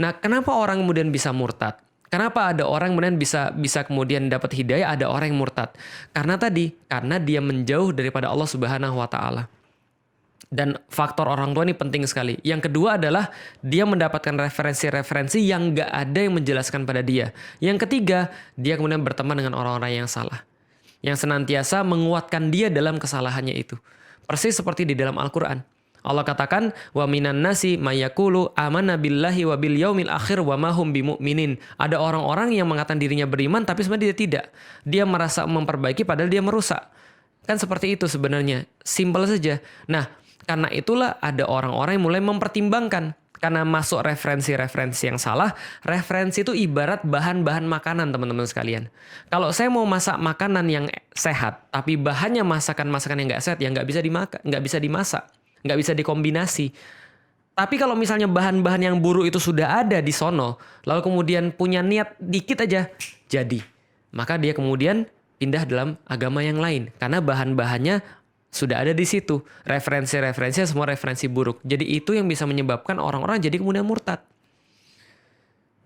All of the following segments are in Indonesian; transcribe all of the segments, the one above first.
Nah, kenapa orang kemudian bisa murtad? Kenapa ada orang kemudian bisa kemudian dapat hidayah, ada orang yang murtad? Karena dia menjauh daripada Allah Subhanahu wa taala. Dan faktor orang tua ini penting sekali. Yang kedua adalah dia mendapatkan referensi-referensi yang gak ada yang menjelaskan pada dia. Yang ketiga, dia kemudian berteman dengan orang-orang yang salah, yang senantiasa menguatkan dia dalam kesalahannya itu. Persis seperti di dalam Al-Quran. Allah katakan, wa minan nasi mayakulu amanna billahi wa bil yaumil akhir wa mahum bimu'minin. Ada orang-orang yang mengatakan dirinya beriman tapi sebenarnya dia tidak. Dia merasa memperbaiki padahal dia merusak. Kan seperti itu sebenarnya. Simpel saja. Nah, karena itulah ada orang-orang yang mulai mempertimbangkan. Karena masuk referensi-referensi yang salah, referensi itu ibarat bahan-bahan makanan teman-teman sekalian. Kalau saya mau masak makanan yang sehat, tapi bahannya masakan-masakan yang nggak sehat, ya nggak bisa dimakan, nggak bisa dimasak, nggak bisa dikombinasi. Tapi kalau misalnya bahan-bahan yang buruk itu sudah ada di sono, lalu kemudian punya niat dikit aja, jadi. Maka dia kemudian pindah dalam agama yang lain. Karena bahan-bahannya sudah ada di situ. Referensi-referensinya semua referensi buruk. Jadi itu yang bisa menyebabkan orang-orang jadi kemudian murtad.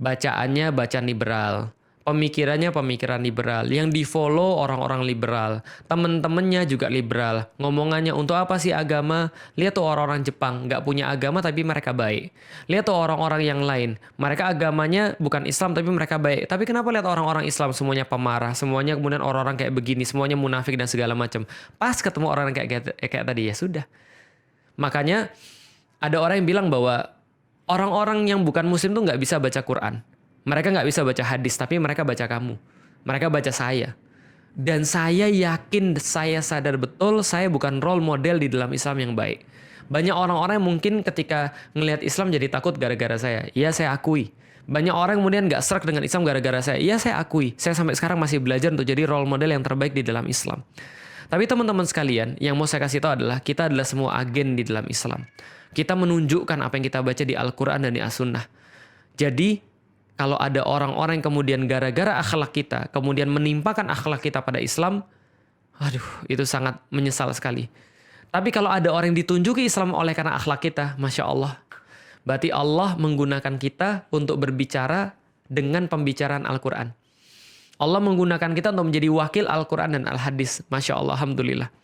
Bacaannya bacaan liberal. Pemikirannya pemikiran liberal. Yang di-follow orang-orang liberal. Temen-temennya juga liberal. Ngomongannya untuk apa sih agama? Lihat tuh orang-orang Jepang. Nggak punya agama tapi mereka baik. Lihat tuh orang-orang yang lain. Mereka agamanya bukan Islam tapi mereka baik. Tapi kenapa lihat orang-orang Islam semuanya pemarah? Semuanya kemudian orang-orang kayak begini. Semuanya munafik dan segala macam. Pas ketemu orang kayak tadi ya sudah. Makanya ada orang yang bilang bahwa orang-orang yang bukan muslim tuh nggak bisa baca Quran. Mereka nggak bisa baca hadis, tapi mereka baca kamu. Mereka baca saya. Dan saya yakin, saya sadar betul, saya bukan role model di dalam Islam yang baik. Banyak orang-orang yang mungkin ketika ngelihat Islam jadi takut gara-gara saya. Iya, saya akui. Banyak orang kemudian nggak srek dengan Islam gara-gara saya. Iya, saya akui. Saya sampai sekarang masih belajar untuk jadi role model yang terbaik di dalam Islam. Tapi teman-teman sekalian, yang mau saya kasih tahu adalah kita adalah semua agen di dalam Islam. Kita menunjukkan apa yang kita baca di Al-Quran dan di As-Sunnah. Jadi, kalau ada orang-orang yang kemudian gara-gara akhlak kita, kemudian menimpakan akhlak kita pada Islam, aduh, itu sangat menyesal sekali. Tapi kalau ada orang yang ditunjuki Islam oleh karena akhlak kita, Masya Allah. Berarti Allah menggunakan kita untuk berbicara dengan pembicaraan Al-Quran. Allah menggunakan kita untuk menjadi wakil Al-Quran dan Al-Hadis. Masya Allah, Alhamdulillah.